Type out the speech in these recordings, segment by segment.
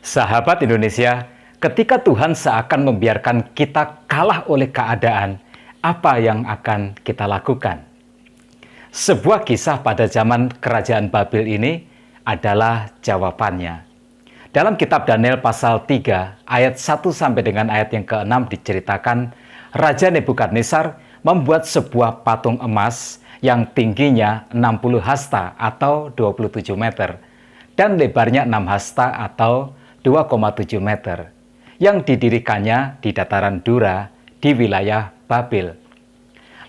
Sahabat Indonesia, ketika Tuhan seakan membiarkan kita kalah oleh keadaan, apa yang akan kita lakukan? Sebuah kisah pada zaman kerajaan Babel ini adalah jawabannya. Dalam kitab Daniel pasal 3 ayat 1 sampai dengan ayat yang ke-6 diceritakan, Raja Nebukadnezar membuat sebuah patung emas yang tingginya 60 hasta atau 27 meter dan lebarnya 6 hasta atau 2,7 meter yang didirikannya di dataran Dura di wilayah Babel.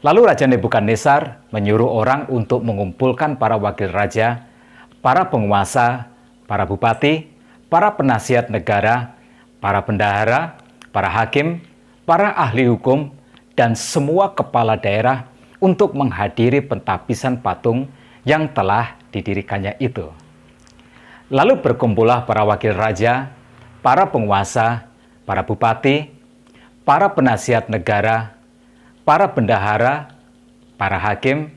Lalu Raja Nebukadnezar menyuruh orang untuk mengumpulkan para wakil raja, para penguasa, para bupati, para penasihat negara, para bendahara, para hakim, para ahli hukum, dan semua kepala daerah untuk menghadiri pentabisan patung yang telah didirikannya itu. Lalu berkumpullah para wakil raja, para penguasa, para bupati, para penasihat negara, para bendahara, para hakim,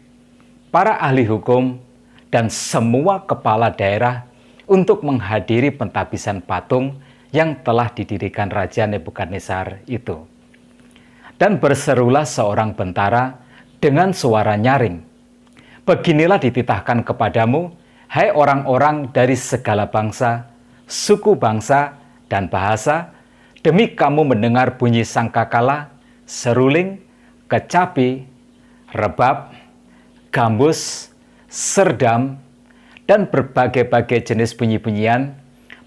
para ahli hukum, dan semua kepala daerah untuk menghadiri pentabisan patung yang telah didirikan Raja Nebukadnezar itu. Dan berserulah seorang bentara dengan suara nyaring, "Beginilah dititahkan kepadamu, hai orang-orang dari segala bangsa, suku bangsa, dan bahasa, demi kamu mendengar bunyi sangkakala, seruling, kecapi, rebab, gambus, serdam, dan berbagai-bagai jenis bunyi-bunyian,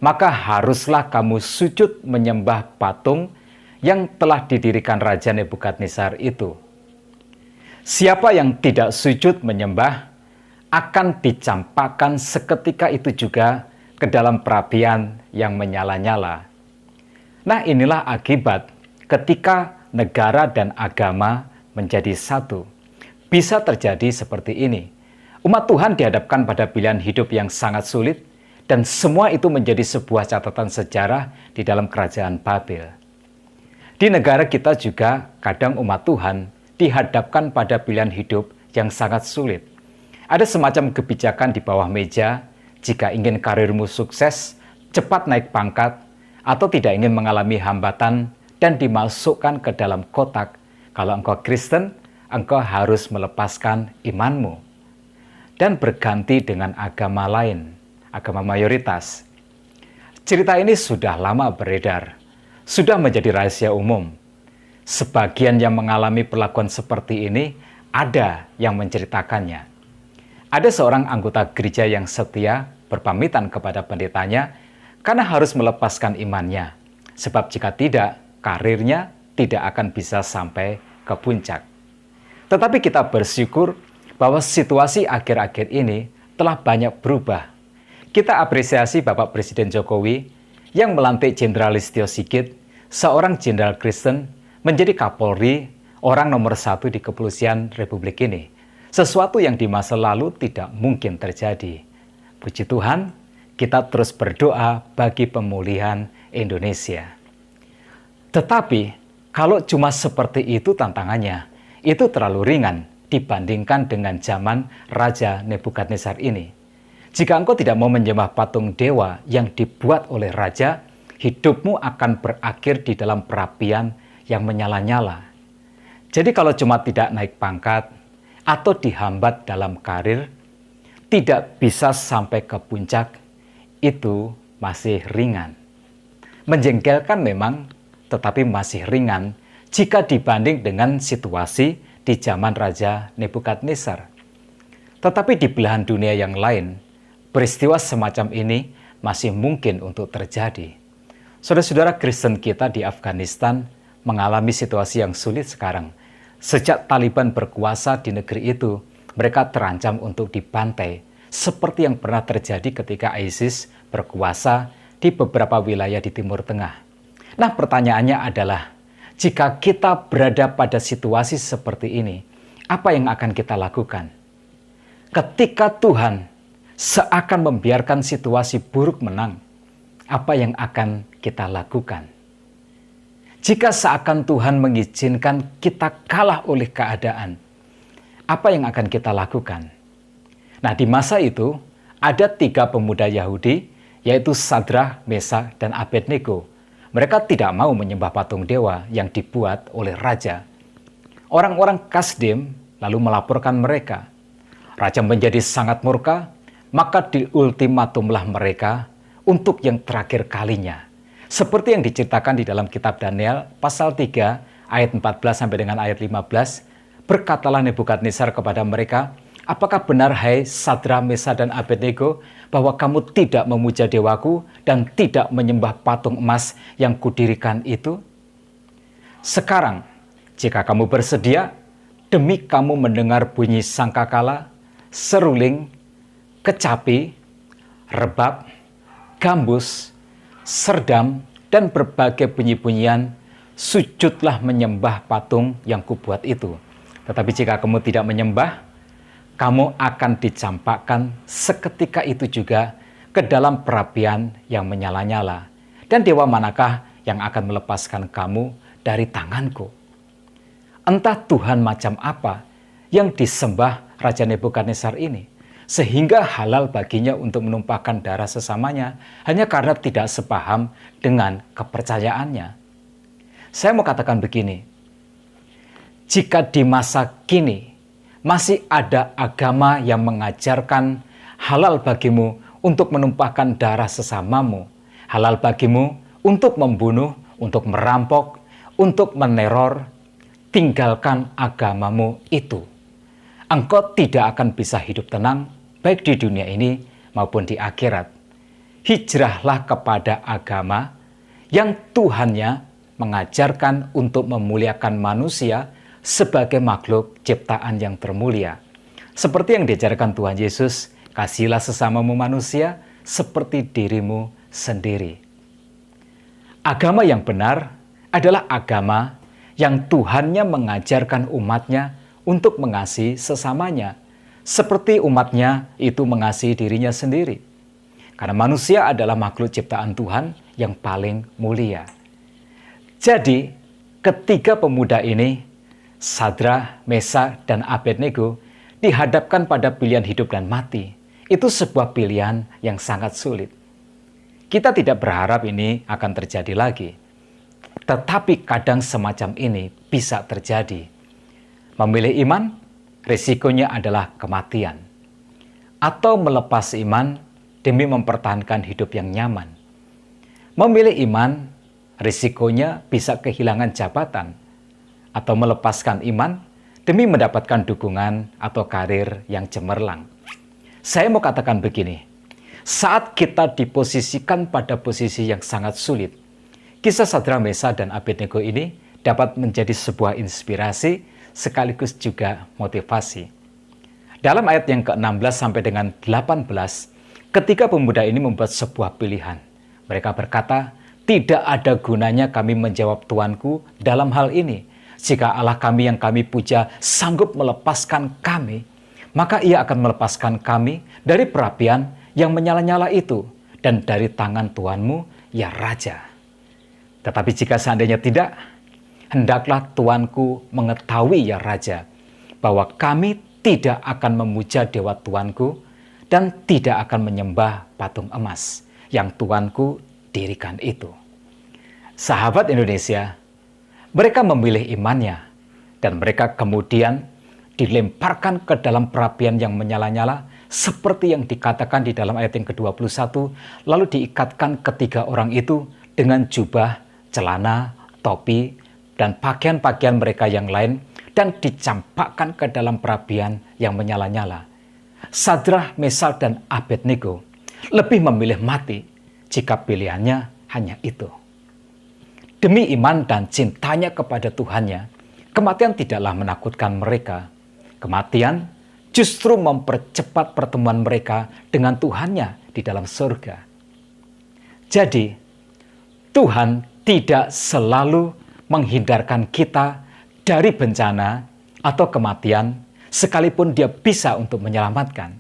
maka haruslah kamu sujud menyembah patung yang telah didirikan Raja Nebukadnezar itu. Siapa yang tidak sujud menyembah akan dicampakkan seketika itu juga ke dalam perapian yang menyala-nyala." Nah, inilah akibat ketika negara dan agama menjadi satu. Bisa terjadi seperti ini. Umat Tuhan dihadapkan pada pilihan hidup yang sangat sulit, dan semua itu menjadi sebuah catatan sejarah di dalam kerajaan Babel. Di negara kita juga kadang umat Tuhan dihadapkan pada pilihan hidup yang sangat sulit. Ada semacam kebijakan di bawah meja, jika ingin karirmu sukses, cepat naik pangkat, atau tidak ingin mengalami hambatan dan dimasukkan ke dalam kotak, kalau engkau Kristen, engkau harus melepaskan imanmu dan berganti dengan agama lain, agama mayoritas. Cerita ini sudah lama beredar, sudah menjadi rahasia umum. Sebagian yang mengalami perlakuan seperti ini ada yang menceritakannya. Ada seorang anggota gereja yang setia berpamitan kepada pendetanya karena harus melepaskan imannya. Sebab jika tidak, karirnya tidak akan bisa sampai ke puncak. Tetapi kita bersyukur bahwa situasi akhir-akhir ini telah banyak berubah. Kita apresiasi Bapak Presiden Jokowi yang melantik Jenderal Listio Sigit, seorang jenderal Kristen, menjadi Kapolri, orang nomor 1 di kepolisian Republik ini. Sesuatu yang di masa lalu tidak mungkin terjadi. Puji Tuhan, kita terus berdoa bagi pemulihan Indonesia. Tetapi, kalau cuma seperti itu tantangannya, itu terlalu ringan dibandingkan dengan zaman Raja Nebukadnezar ini. Jika engkau tidak mau menyembah patung dewa yang dibuat oleh Raja, hidupmu akan berakhir di dalam perapian yang menyala-nyala. Jadi kalau cuma tidak naik pangkat, atau dihambat dalam karir, tidak bisa sampai ke puncak, itu masih ringan. Menjengkelkan memang, tetapi masih ringan jika dibanding dengan situasi di zaman Raja Nebukadnezar. Tetapi di belahan dunia yang lain, peristiwa semacam ini masih mungkin untuk terjadi. Saudara-saudara Kristen kita di Afghanistan mengalami situasi yang sulit sekarang. Sejak Taliban berkuasa di negeri itu, mereka terancam untuk dibantai, seperti yang pernah terjadi ketika ISIS berkuasa di beberapa wilayah di Timur Tengah. Nah, pertanyaannya adalah, jika kita berada pada situasi seperti ini, apa yang akan kita lakukan? Ketika Tuhan seakan membiarkan situasi buruk menang, apa yang akan kita lakukan? Jika seakan Tuhan mengizinkan kita kalah oleh keadaan, apa yang akan kita lakukan? Nah, di masa itu, ada 3 pemuda Yahudi yaitu Sadrah, Mesak, dan Abednego. Mereka tidak mau menyembah patung dewa yang dibuat oleh raja. Orang-orang Kasdim lalu melaporkan mereka. Raja menjadi sangat murka, maka diultimatumlah mereka untuk yang terakhir kalinya. Seperti yang diceritakan di dalam kitab Daniel pasal 3 ayat 14 sampai dengan ayat 15, berkatalah Nebukadnezar kepada mereka, apakah benar hai Sadrah, Mesak, dan Abednego bahwa kamu tidak memuja dewaku dan tidak menyembah patung emas yang kudirikan itu? Sekarang, jika kamu bersedia, demi kamu mendengar bunyi sangkakala, seruling, kecapi, rebab, gambus, serdam, dan berbagai bunyi-bunyian, sujudlah menyembah patung yang kubuat itu. Tetapi jika kamu tidak menyembah, kamu akan dicampakkan seketika itu juga ke dalam perapian yang menyala-nyala. Dan dewa manakah yang akan melepaskan kamu dari tanganku? Entah Tuhan macam apa yang disembah Raja Nebukadnezar ini, sehingga halal baginya untuk menumpahkan darah sesamanya hanya karena tidak sepaham dengan kepercayaannya. Saya mau katakan begini, jika di masa kini masih ada agama yang mengajarkan halal bagimu untuk menumpahkan darah sesamamu, halal bagimu untuk membunuh, untuk merampok, untuk meneror, tinggalkan agamamu itu. Engkau tidak akan bisa hidup tenang, baik di dunia ini maupun di akhirat. Hijrahlah kepada agama yang Tuhannya mengajarkan untuk memuliakan manusia sebagai makhluk ciptaan yang termulia. Seperti yang diajarkan Tuhan Yesus, kasihilah sesamamu manusia seperti dirimu sendiri. Agama yang benar adalah agama yang Tuhannya mengajarkan umatnya untuk mengasihi sesamanya, seperti umatnya itu mengasihi dirinya sendiri. Karena manusia adalah makhluk ciptaan Tuhan yang paling mulia. Jadi, ketiga pemuda ini, Sadrah, Mesak, dan Abednego, dihadapkan pada pilihan hidup dan mati. Itu sebuah pilihan yang sangat sulit. Kita tidak berharap ini akan terjadi lagi. Tetapi kadang semacam ini bisa terjadi. Memilih iman, risikonya adalah kematian. Atau melepas iman demi mempertahankan hidup yang nyaman. Memilih iman, risikonya bisa kehilangan jabatan. Atau melepaskan iman demi mendapatkan dukungan atau karir yang cemerlang. Saya mau katakan begini, saat kita diposisikan pada posisi yang sangat sulit, kisah Sadrah, Mesak, dan Abednego ini dapat menjadi sebuah inspirasi sekaligus juga motivasi. Dalam ayat yang ke-16 sampai dengan 18, ketika pemuda ini membuat sebuah pilihan, mereka berkata, tidak ada gunanya kami menjawab Tuanku dalam hal ini. Jika Allah kami yang kami puja sanggup melepaskan kami, maka ia akan melepaskan kami dari perapian yang menyala-nyala itu dan dari tangan Tuanmu, ya Raja. Tetapi jika seandainya tidak, hendaklah Tuanku mengetahui, ya Raja, bahwa kami tidak akan memuja dewa Tuanku dan tidak akan menyembah patung emas yang Tuanku dirikan itu. Sahabat Indonesia, mereka memilih imannya dan mereka kemudian dilemparkan ke dalam perapian yang menyala-nyala seperti yang dikatakan di dalam ayat yang ke-21, lalu diikatkan ketiga orang itu dengan jubah, celana, topi, dan pakaian-pakaian mereka yang lain dan dicampakkan ke dalam perapian yang menyala-nyala. Sadrah, Mesak, dan Abednego lebih memilih mati jika pilihannya hanya itu. Demi iman dan cintanya kepada Tuhannya, kematian tidaklah menakutkan mereka. Kematian justru mempercepat pertemuan mereka dengan Tuhannya di dalam surga. Jadi, Tuhan tidak selalu menghindarkan kita dari bencana atau kematian, sekalipun Dia bisa untuk menyelamatkan.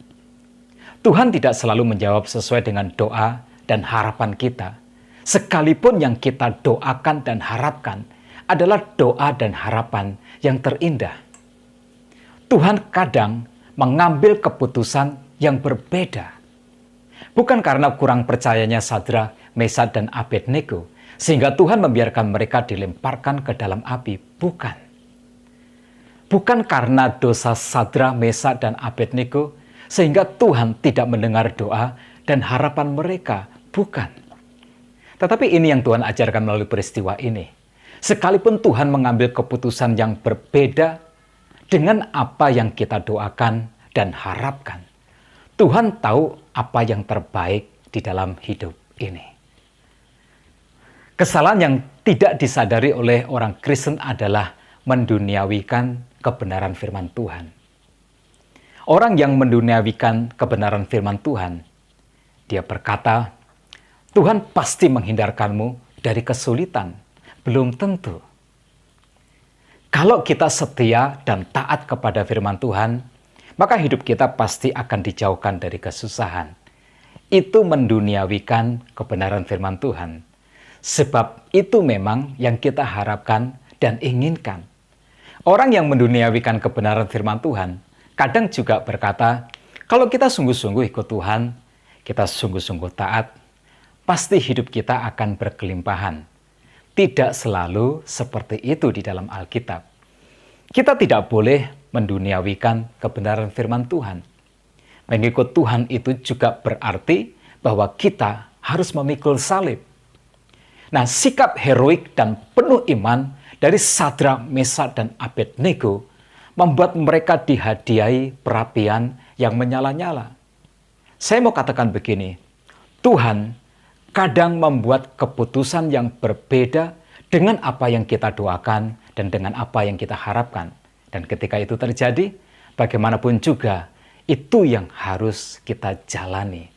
Tuhan tidak selalu menjawab sesuai dengan doa dan harapan kita, sekalipun yang kita doakan dan harapkan adalah doa dan harapan yang terindah. Tuhan kadang mengambil keputusan yang berbeda. Bukan karena kurang percayanya Sadrak, Mesak, dan Abednego, sehingga Tuhan membiarkan mereka dilemparkan ke dalam api. Bukan. Bukan karena dosa Sadrak, Mesak, dan Abednego, sehingga Tuhan tidak mendengar doa dan harapan mereka. Bukan. Tetapi ini yang Tuhan ajarkan melalui peristiwa ini. Sekalipun Tuhan mengambil keputusan yang berbeda dengan apa yang kita doakan dan harapkan, Tuhan tahu apa yang terbaik di dalam hidup ini. Kesalahan yang tidak disadari oleh orang Kristen adalah menduniawikan kebenaran firman Tuhan. Orang yang menduniawikan kebenaran firman Tuhan, dia berkata, Tuhan pasti menghindarkanmu dari kesulitan. Belum tentu. Kalau kita setia dan taat kepada firman Tuhan, maka hidup kita pasti akan dijauhkan dari kesusahan. Itu menduniawikan kebenaran firman Tuhan. Sebab itu memang yang kita harapkan dan inginkan. Orang yang menduniawikan kebenaran firman Tuhan, kadang juga berkata, kalau kita sungguh-sungguh ikut Tuhan, kita sungguh-sungguh taat, pasti hidup kita akan berkelimpahan. Tidak selalu seperti itu di dalam Alkitab. Kita tidak boleh menduniawikan kebenaran firman Tuhan. Mengikut Tuhan itu juga berarti bahwa kita harus memikul salib. Nah, sikap heroik dan penuh iman dari Sadrak, Mesak, dan Abednego membuat mereka dihadiahi perapian yang menyala-nyala. Saya mau katakan begini, Tuhan kadang membuat keputusan yang berbeda dengan apa yang kita doakan dan dengan apa yang kita harapkan. Dan ketika itu terjadi, bagaimanapun juga, itu yang harus kita jalani.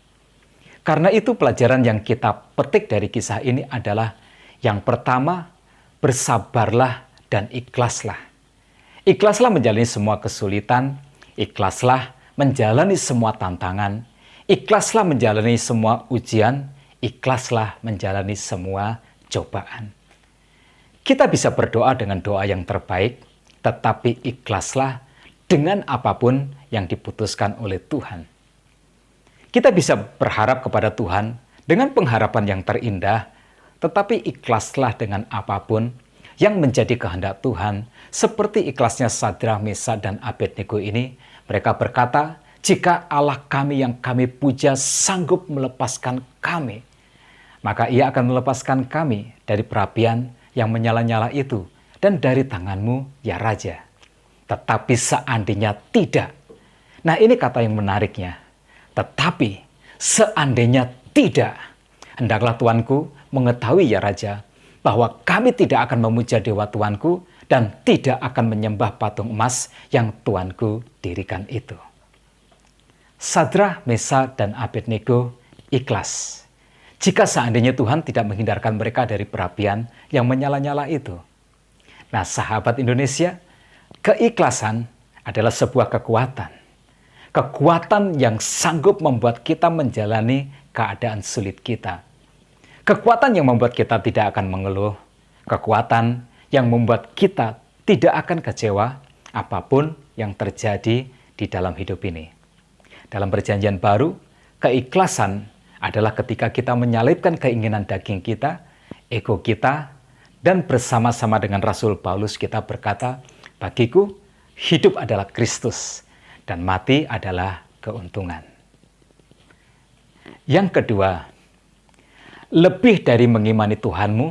Karena itu pelajaran yang kita petik dari kisah ini adalah, yang pertama, bersabarlah dan ikhlaslah. Ikhlaslah menjalani semua kesulitan, ikhlaslah menjalani semua tantangan, ikhlaslah menjalani semua ujian, ikhlaslah menjalani semua cobaan. Kita bisa berdoa dengan doa yang terbaik, tetapi ikhlaslah dengan apapun yang diputuskan oleh Tuhan. Kita bisa berharap kepada Tuhan dengan pengharapan yang terindah, tetapi ikhlaslah dengan apapun yang menjadi kehendak Tuhan, seperti ikhlasnya Sadrak, Mesak, dan Abednego ini. Mereka berkata, jika Allah kami yang kami puja sanggup melepaskan kami, maka Ia akan melepaskan kami dari perapian yang menyala-nyala itu dan dari tanganmu, ya Raja. Tetapi seandainya tidak. Nah, ini kata yang menariknya. Tetapi seandainya tidak, hendaklah Tuanku mengetahui, ya Raja, bahwa kami tidak akan memuja dewa Tuanku dan tidak akan menyembah patung emas yang Tuanku dirikan itu. Sadrak, Mesak, dan Abednego ikhlas. Jika seandainya Tuhan tidak menghindarkan mereka dari perapian yang menyala-nyala itu. Nah, sahabat Indonesia, keikhlasan adalah sebuah kekuatan. Kekuatan yang sanggup membuat kita menjalani keadaan sulit kita. Kekuatan yang membuat kita tidak akan mengeluh. Kekuatan yang membuat kita tidak akan kecewa apapun yang terjadi di dalam hidup ini. Dalam Perjanjian Baru, keikhlasan adalah ketika kita menyalibkan keinginan daging kita, ego kita, dan bersama-sama dengan Rasul Paulus kita berkata, bagiku hidup adalah Kristus dan mati adalah keuntungan. Yang kedua, lebih dari mengimani Tuhanmu,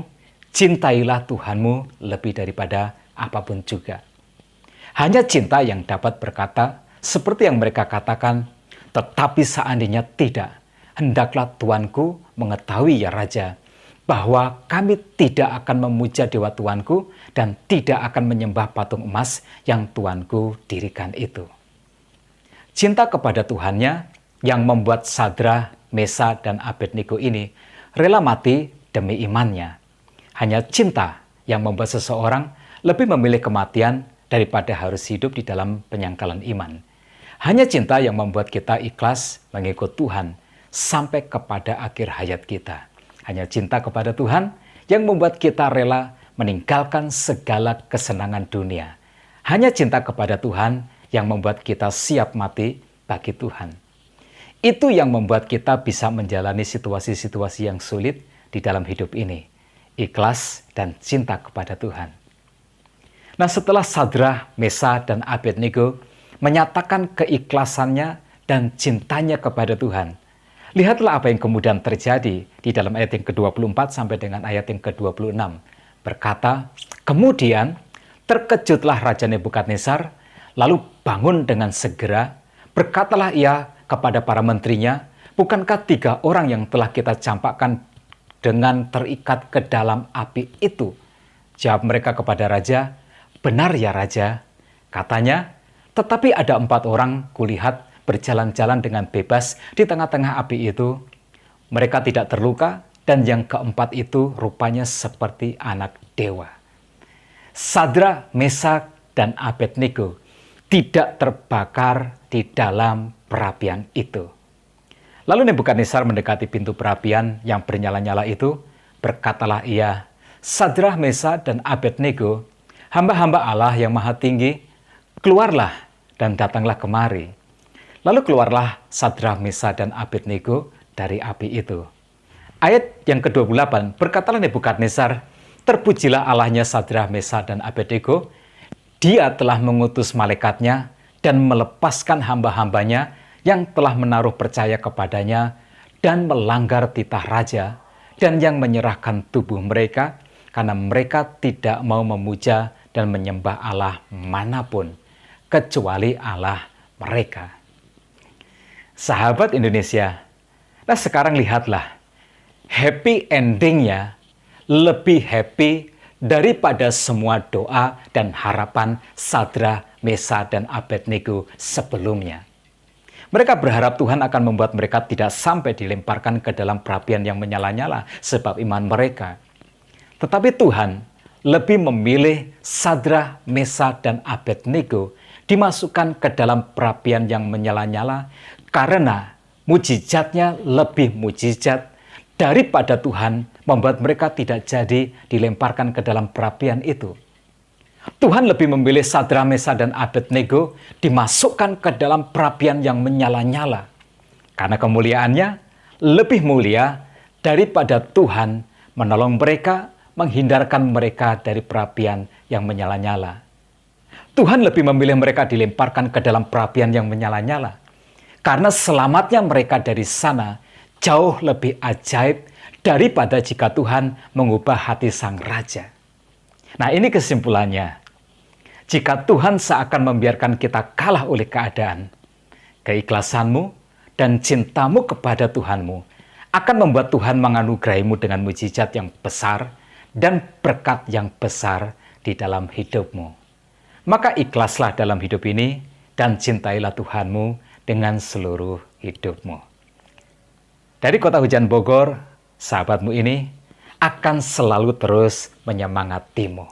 cintailah Tuhanmu lebih daripada apapun juga. Hanya cinta yang dapat berkata, seperti yang mereka katakan, tetapi seandainya tidak, hendaklah Tuanku mengetahui, ya Raja, bahwa kami tidak akan memuja dewa Tuanku dan tidak akan menyembah patung emas yang Tuanku dirikan itu. Cinta kepada Tuhannya yang membuat Sadrak, Mesak, dan Abednego ini rela mati demi imannya. Hanya cinta yang membuat seseorang lebih memilih kematian daripada harus hidup di dalam penyangkalan iman. Hanya cinta yang membuat kita ikhlas mengikut Tuhan sampai kepada akhir hayat kita. Hanya cinta kepada Tuhan yang membuat kita rela meninggalkan segala kesenangan dunia. Hanya cinta kepada Tuhan yang membuat kita siap mati bagi Tuhan. Itu yang membuat kita bisa menjalani situasi-situasi yang sulit di dalam hidup ini. Ikhlas dan cinta kepada Tuhan. Nah, setelah Sadrah, Mesah, dan Abednego menyatakan keikhlasannya dan cintanya kepada Tuhan, lihatlah apa yang kemudian terjadi di dalam ayat yang ke-24 sampai dengan ayat yang ke-26. Berkata, kemudian terkejutlah Raja Nebukadnezar, lalu bangun dengan segera, berkatalah ia kepada para menterinya, bukankah 3 orang yang telah kita campakkan dengan terikat ke dalam api itu? Jawab mereka kepada raja, benar ya raja. Katanya, tetapi ada 4 orang kulihat berjalan-jalan dengan bebas di tengah-tengah api itu. Mereka tidak terluka, dan yang keempat itu rupanya seperti anak dewa. Sadrah, Mesah, dan Abednego tidak terbakar di dalam perapian itu. Lalu Nebukadnezar mendekati pintu perapian yang bernyala-nyala itu, berkatalah ia, Sadrah, Mesah, dan Abednego, hamba-hamba Allah yang maha tinggi, keluarlah dan datanglah kemari. Lalu keluarlah Sadrah, Mesah, dan Abednego dari api itu. Ayat yang ke-28, berkatalah Nebukadnezar, terpujilah Allahnya Sadrah, Mesah, dan Abednego, Dia telah mengutus malaikatnya dan melepaskan hamba-hambanya yang telah menaruh percaya kepadanya dan melanggar titah raja, dan yang menyerahkan tubuh mereka karena mereka tidak mau memuja dan menyembah Allah manapun kecuali Allah mereka. Sahabat Indonesia, nah sekarang lihatlah, happy endingnya lebih happy daripada semua doa dan harapan Sadrah, Mesah, dan Abednego sebelumnya. Mereka berharap Tuhan akan membuat mereka tidak sampai dilemparkan ke dalam perapian yang menyala-nyala sebab iman mereka. Tetapi Tuhan lebih memilih Sadrah, Mesah, dan Abednego dimasukkan ke dalam perapian yang menyala-nyala karena mujizatnya lebih mujizat daripada Tuhan membuat mereka tidak jadi dilemparkan ke dalam perapian itu. Tuhan lebih memilih Sadrah, Mesah, dan Abednego dimasukkan ke dalam perapian yang menyala-nyala. Karena kemuliaannya lebih mulia daripada Tuhan menolong mereka, menghindarkan mereka dari perapian yang menyala-nyala. Tuhan lebih memilih mereka dilemparkan ke dalam perapian yang menyala-nyala. Karena selamatnya mereka dari sana jauh lebih ajaib daripada jika Tuhan mengubah hati sang raja. Nah, ini kesimpulannya. Jika Tuhan seakan membiarkan kita kalah oleh keadaan, keikhlasanmu dan cintamu kepada Tuhanmu akan membuat Tuhan menganugerahimu dengan mujizat yang besar dan berkat yang besar di dalam hidupmu. Maka ikhlaslah dalam hidup ini dan cintailah Tuhanmu dengan seluruh hidupmu. Dari Kota Hujan Bogor, sahabatmu ini akan selalu terus menyemangatimu.